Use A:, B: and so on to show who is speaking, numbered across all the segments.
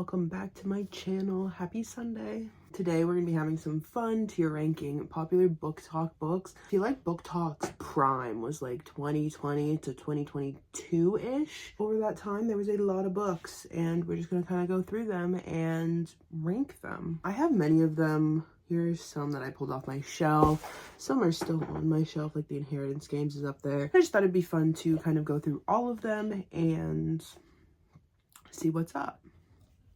A: welcome back to my channel. Happy Sunday. Today we're gonna be having some fun tier ranking popular BookTok books. I feel like BookTok's prime was like 2020 to 2022-ish. Over that time there was a lot of books and we're just gonna kind of go through them and rank them. I have many of them. Here's some that I pulled off my shelf. Some are still on my shelf, like the Inheritance Games is up there. I just thought it'd be fun to kind of go through all of them and see what's up.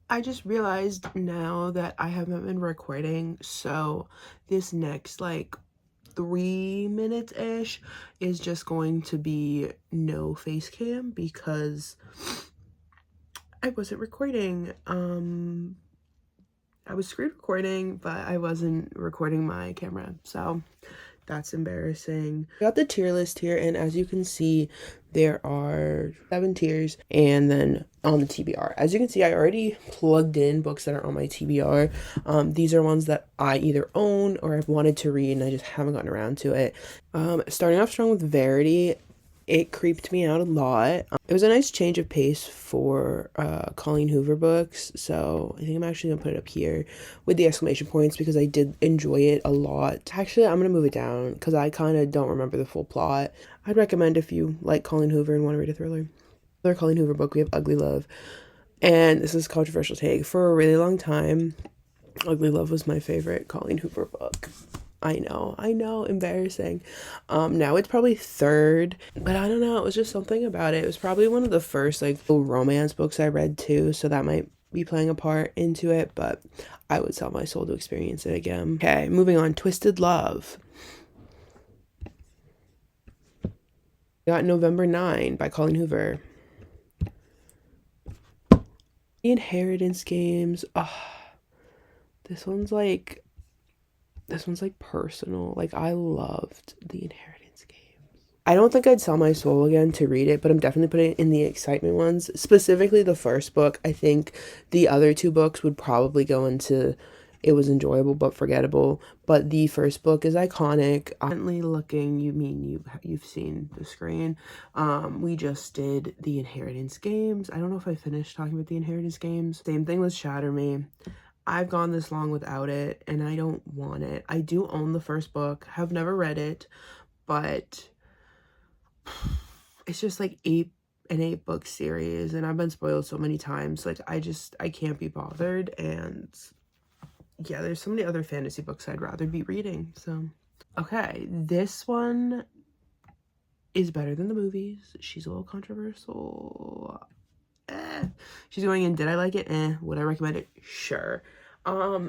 A: I just realized now that I haven't been recording, so this next like 3 minutes-ish is just going to be no face cam because I wasn't recording. I was screen recording, but I wasn't recording my camera, so that's embarrassing. I got the tier list here, and as you can see, there are 7 tiers, and then on the TBR. As you can see, I already plugged in books that are on my TBR. These are ones that I either own or I've wanted to read, and I just haven't gotten around to it. Starting off strong with Verity. It creeped me out a lot. It was a nice change of pace for Colleen Hoover books, so I think I'm actually gonna put it up here with the exclamation points because I did enjoy it a lot. Actually, I'm gonna move it down because I kind of don't remember the full plot. I'd recommend if you like Colleen Hoover and want to read a thriller. Another Colleen Hoover book, we have Ugly Love, and this is a controversial take. For a really long time, Ugly Love was my favorite Colleen Hoover book. I know, embarrassing. Now it's probably third, but I don't know, it was just something about it. It was probably one of the first like romance books I read too, so that might be playing a part into it, but I would sell my soul to experience it again. Okay, moving on, Twisted Love. We got November 9 by Colleen Hoover. The Inheritance Games. This one's like personal. Like, I loved the Inheritance Games. I don't think I'd sell my soul again to read it, but I'm definitely putting it in the excitement ones. Specifically the first book. I think the other 2 books would probably go into it was enjoyable but forgettable. But the first book is iconic. Currently looking, you mean you've seen the screen. We just did the Inheritance Games. I don't know if I finished talking about the Inheritance Games. Same thing with Shatter Me. I've gone this long without it, and I don't want it. I do own the first book, have never read it, but it's just like an 8-book series, and I've been spoiled so many times. Like, I can't be bothered, and yeah, there's so many other fantasy books I'd rather be reading, so. Okay, this one is better than the movies. She's a little controversial. She's going in, did I like it? Would I recommend it? Sure. I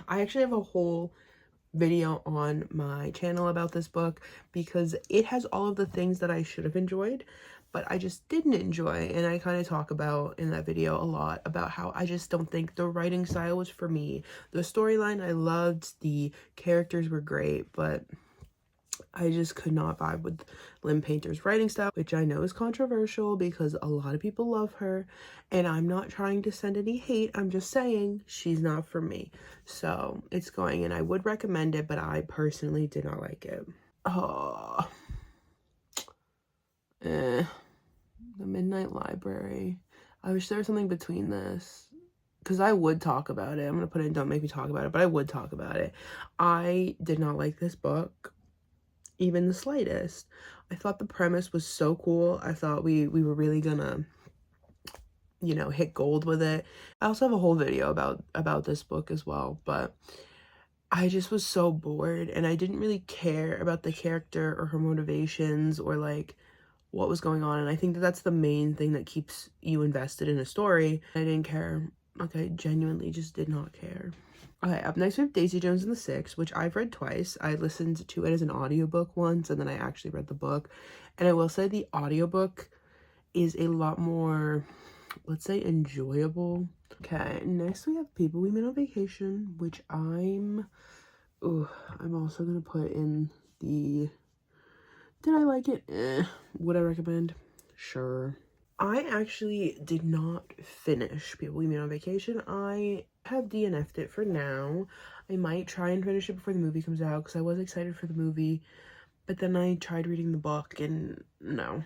A: actually have a whole video on my channel about this book because it has all of the things that I should have enjoyed, but I just didn't enjoy, and I kind of talk about in that video a lot about how I just don't think the writing style was for me. The storyline I loved, the characters were great, but I just could not vibe with Lynn Painter's writing style, which I know is controversial because a lot of people love her, and I'm not trying to send any hate. I'm just saying she's not for me. So it's going, and I would recommend it, but I personally did not like it. The Midnight Library. I wish there was something between this, because I would talk about it. I'm going to put it in Don't Make Me Talk About It, but I would talk about it. I did not like this book even the slightest. I thought the premise was so cool. I thought we were really gonna, you know, hit gold with it. I also have a whole video about this book as well, but I just was so bored, and I didn't really care about the character or her motivations or like what was going on, and I think that that's the main thing that keeps you invested in a story. I didn't care. Like, I genuinely just did not care. Okay, up next we have Daisy Jones and the Six, which I've read twice. I listened to it as an audiobook once, and then I actually read the book. And I will say the audiobook is a lot more, let's say, enjoyable. Okay, next we have People We Met on Vacation, which I'm also going to put in the, did I like it? Would I recommend? Sure. I actually did not finish People We Met on Vacation. I have DNF'd it for now. I might try and finish it before the movie comes out because I was excited for the movie, but then I tried reading the book and no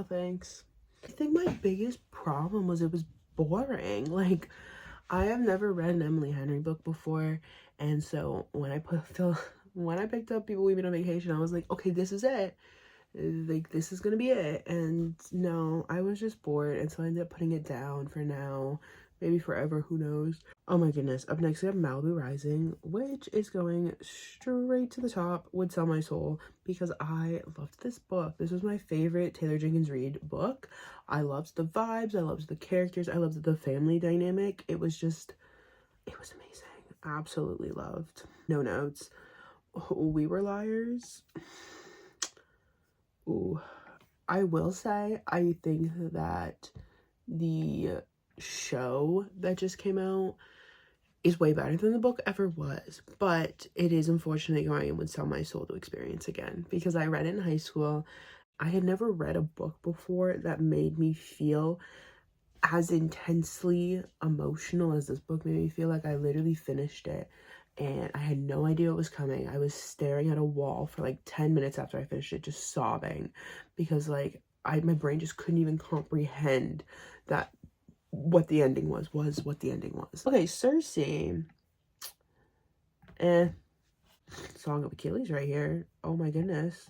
A: thanks. I think my biggest problem was it was boring. Like, I have never read an Emily Henry book before, and so when I picked up People We Meet on Vacation, I was like, okay, this is it. Like, this is gonna be it. And no, I was just bored, and so I ended up putting it down for now, maybe forever, who knows. Oh my goodness. Up next we have Malibu Rising, which is going straight to the top, would sell my soul, because I loved this book. This was my favorite Taylor Jenkins Reid book. I loved the vibes, I loved the characters, I loved the family dynamic. It was amazing. Absolutely loved. No notes. We Were Liars. Ooh, I will say, I think that the show that just came out is way better than the book ever was, but it is unfortunate going and would sell my soul to experience again, because I read it in high school. I had never read a book before that made me feel as intensely emotional as this book made me feel. Like, I literally finished it and I had no idea what was coming. I was staring at a wall for like 10 minutes after I finished it, just sobbing, because like my brain just couldn't even comprehend that what the ending was what the ending was. Okay, Circe. Song of Achilles right here. Oh my goodness.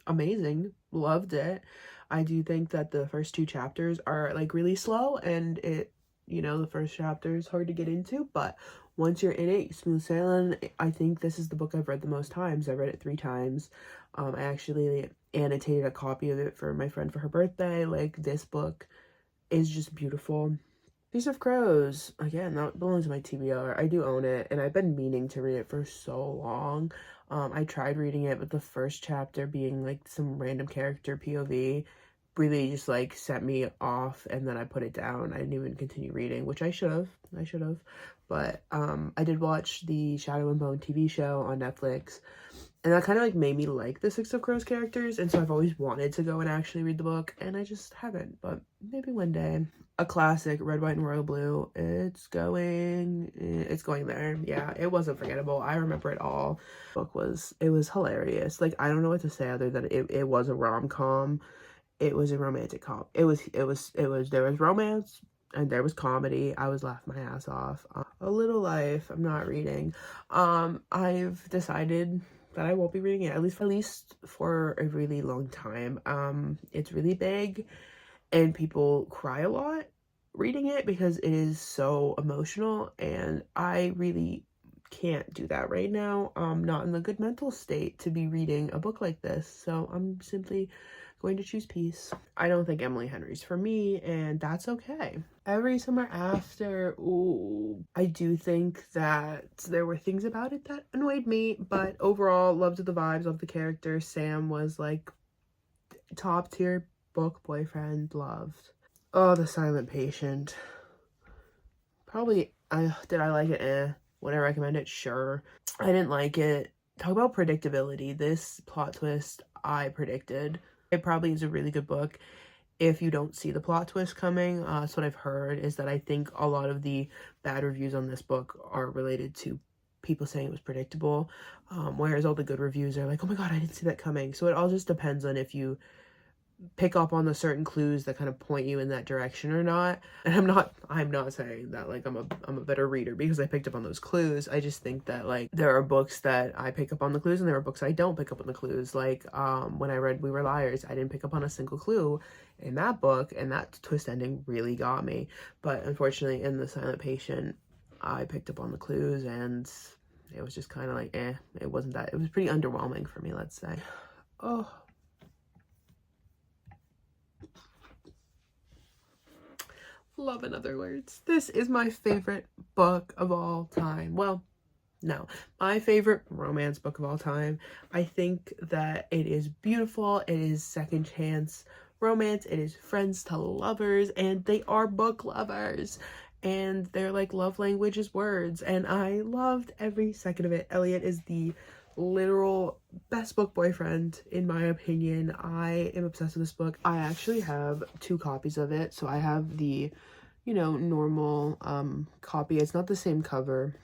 A: Amazing. Loved it. I do think that the first 2 chapters are like really slow, and the first chapter is hard to get into, but once you're in it, smooth sailing. I think this is the book I've read the most times. I read it 3 times. I actually annotated a copy of it for my friend for her birthday. Like, this book is just beautiful. Feast of Crows, again, that belongs to my TBR. I do own it, and I've been meaning to read it for so long. I tried reading it, but the first chapter being like some random character POV really just like set me off, and then I put it down. I didn't even continue reading, which I should have. But I did watch the Shadow and Bone TV show on Netflix, and that kind of like made me like the Six of Crows characters, and so I've always wanted to go and actually read the book, and I just haven't, but maybe one day. A classic, Red, White, and Royal Blue. It's going there. Yeah, it wasn't forgettable. I remember it all. It was hilarious. Like, I don't know what to say other than it was a rom-com. It was a romantic there was romance and there was comedy. I was laughing my ass off. A Little Life, I'm not reading. I've decided that I won't be reading it, at least for a really long time. It's really big, and people cry a lot reading it because it is so emotional, and I really can't do that right now. I'm not in the good mental state to be reading a book like this, so I'm simply going to choose peace. I don't think Emily Henry's for me, and that's okay. Every Summer After, ooh, I do think that there were things about it that annoyed me, but overall, loved the vibes, loved the character. Sam was like top tier book boyfriend, loved. Oh, The Silent Patient. Probably, did I like it? Would I recommend it? Sure. I didn't like it. Talk about predictability. This plot twist, I predicted. It probably is a really good book if you don't see the plot twist coming. That's what I've heard, is that I think a lot of the bad reviews on this book are related to people saying it was predictable, whereas all the good reviews are like, oh my god, I didn't see that coming. So it all just depends on if you pick up on the certain clues that kind of point you in that direction or not. And I'm not saying that like I'm a better reader because I picked up on those clues. I just think that like there are books that I pick up on the clues and there are books I don't pick up on the clues. Like when I read We Were Liars, I didn't pick up on a single clue in that book, and that twist ending really got me. But unfortunately in The Silent Patient, I picked up on the clues, and it was just kind of like it was pretty underwhelming for me, let's say. Oh, Love in Other Words. This is my favorite book of all time. Well, no, my favorite romance book of all time. I think that it is beautiful. It is second chance romance. It is friends to lovers, and they are book lovers, and their like love language is words, and I loved every second of it. Elliot is the literal best book boyfriend in my opinion. I am obsessed with this book. I actually have 2 copies of it. So I have the normal copy. It's not the same cover,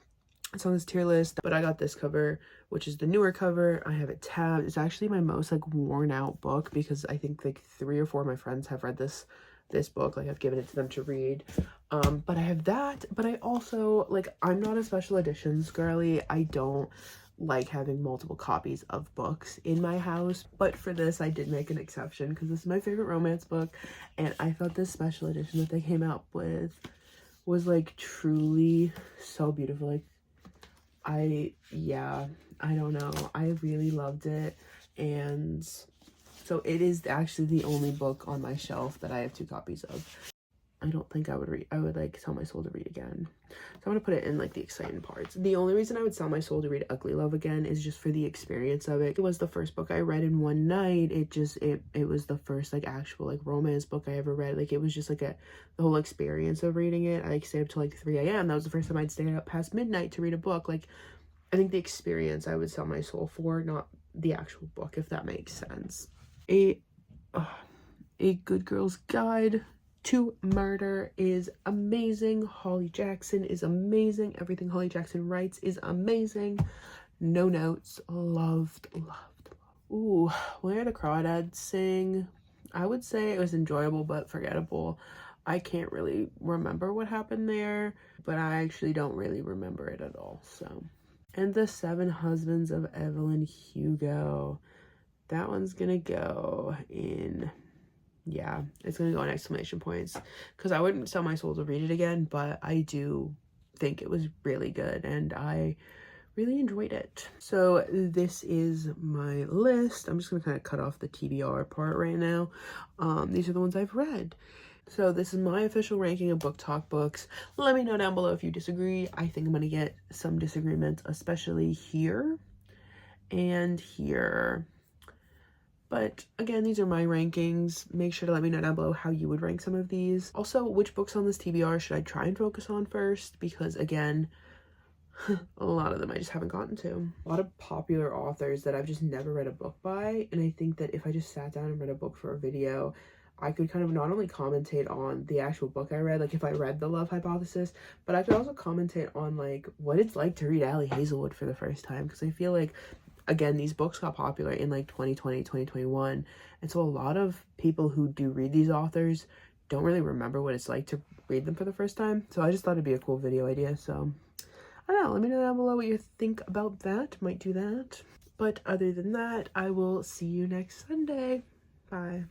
A: it's on this tier list, but I got this cover, which is the newer cover. I have it tabbed. It's actually my most like worn out book because I think like 3 or 4 of my friends have read this this book. Like, I've given it to them to read. But I have that, but I also, like, I'm not a special editions girly. I don't like having multiple copies of books in my house, but for this I did make an exception because this is my favorite romance book, and I thought this special edition that they came out with was like truly so beautiful. Like, I don't know, I really loved it. And so it is actually the only book on my shelf that I have 2 copies of. I don't think I would like sell my soul to read again. So I'm gonna put it in like the exciting parts. The only reason I would sell my soul to read Ugly Love again is just for the experience of it. It was the first book I read in one night. It was the first like actual like romance book I ever read. Like, it was just like the whole experience of reading it. I stayed up till like 3 a.m. That was the first time I'd stayed up past midnight to read a book. Like, I think the experience I would sell my soul for, not the actual book, if that makes sense. A Good Girl's Guide to Murder is amazing. Holly Jackson is amazing. Everything Holly Jackson writes is amazing. No notes. Loved. Ooh, Where the Crawdads Sing. I would say it was enjoyable but forgettable. I can't really remember what happened there, but I actually don't really remember it at all. So, and The Seven Husbands of Evelyn Hugo. That one's gonna go in, yeah, it's gonna go in exclamation points, because I wouldn't sell my soul to read it again, but I do think it was really good and I really enjoyed it. So this is my list. I'm just gonna kind of cut off the TBR part right now. These are the ones I've read. So this is my official ranking of BookTok books. Let me know down below if you disagree. I think I'm gonna get some disagreements, especially here and here. But again, these are my rankings. Make sure to let me know down below how you would rank some of these. Also, which books on this TBR should I try and focus on first? Because again, a lot of them I just haven't gotten to. A lot of popular authors that I've just never read a book by. And I think that if I just sat down and read a book for a video, I could kind of not only commentate on the actual book I read, like if I read The Love Hypothesis, but I could also commentate on like what it's like to read Ali Hazelwood for the first time. Because I feel like, again, these books got popular in like 2020, 2021. And so a lot of people who do read these authors don't really remember what it's like to read them for the first time. So I just thought it'd be a cool video idea. So I don't know, let me know down below what you think about that. Might do that. But other than that, I will see you next Sunday. Bye.